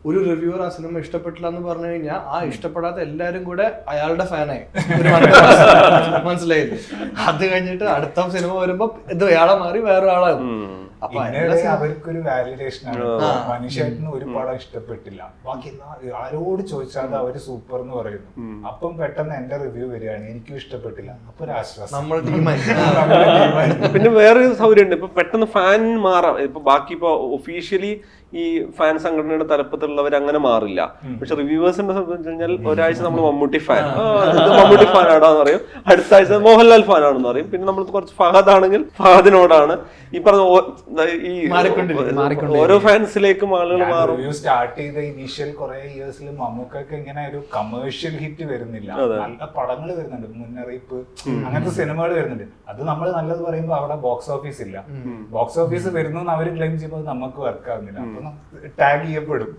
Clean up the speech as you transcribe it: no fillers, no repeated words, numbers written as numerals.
ഒരു റിവ്യൂവർ ആ സിനിമ ഇഷ്ടപ്പെട്ടില്ല എന്ന് പറഞ്ഞു കഴിഞ്ഞാൽ ആ ഇഷ്ടപ്പെടാത്ത എല്ലാരും കൂടെ അയാളുടെ ഫാനായി. മനസ്സിലായില്ലേ? അത് കഴിഞ്ഞിട്ട് അടുത്ത സിനിമ വരുമ്പോ ഇത് അയാളെ മാറി വേറെ ആളാകും. അപ്പൊ അവർക്കൊരു വാലിഡേഷൻ ആണ്. മനുഷ്യന് ഒരു പടം ഇഷ്ടപ്പെട്ടില്ല, ബാക്കി ആരോട് ചോദിച്ചാൽ അവര് സൂപ്പർ എന്ന് പറയുന്നു. അപ്പം പെട്ടെന്ന് എന്റെ റിവ്യൂ വരികയാണ്, എനിക്കും ഇഷ്ടപ്പെട്ടില്ല, അപ്പൊ ഒരു ആശ്വാസം. നമ്മൾ ടീമായി. പിന്നെ വേറൊരു സൗകര്യം ഉണ്ട്, ഇപ്പൊ പെട്ടെന്ന് ഫാൻ മാറാം. ഇപ്പൊ ബാക്കി ഇപ്പൊ ഒഫീഷ്യലി ഈ ഫാൻ സംഘടനയുടെ തലപ്പത്തുള്ളവർ അങ്ങനെ മാറില്ല. പക്ഷെ റിവ്യൂവേഴ്സിനെ സംബന്ധിച്ച് കഴിഞ്ഞാൽ ഒരാഴ്ച നമ്മൾ മമ്മൂട്ടി ഫാൻ, മമ്മൂട്ടി ഫാൻ ആടാന്ന് പറയും, അടുത്ത ആഴ്ച മോഹൻലാൽ ഫാൻ ആണെന്ന് പറയും, പിന്നെ നമ്മൾ കുറച്ച് ഫഹദ് ആണെങ്കിൽ ഫഹദിനോടാണ്. ഈ പറഞ്ഞ ഈ ഓരോ ഫാൻസിലേക്കും ആളുകൾ മാറും. സ്റ്റാർട്ട് ചെയ്ത ഇനീഷ്യൽ കുറെ ഇയേഴ്സിൽ മമ്മൂക്കൊക്കെ ഇങ്ങനെ ഒരു കമേഴ്ഷ്യൽ ഹിറ്റ് വരുന്നില്ല, നല്ല പടങ്ങൾ വരുന്നുണ്ട്, മുന്നറിയിപ്പ് അങ്ങനത്തെ സിനിമകൾ വരുന്നുണ്ട്. അത് നമ്മൾ നല്ലത് പറയുമ്പോൾ അവിടെ ബോക്സ് ഓഫീസ് ഇല്ല, ബോക്സ് ഓഫീസ് വരുന്നു അവർ ക്ലെയിം ചെയ്യുമ്പോൾ നമുക്ക് വർക്ക് ആവുന്നില്ല, അപ്പൊ ടാഗ് ചെയ്യപ്പെടും.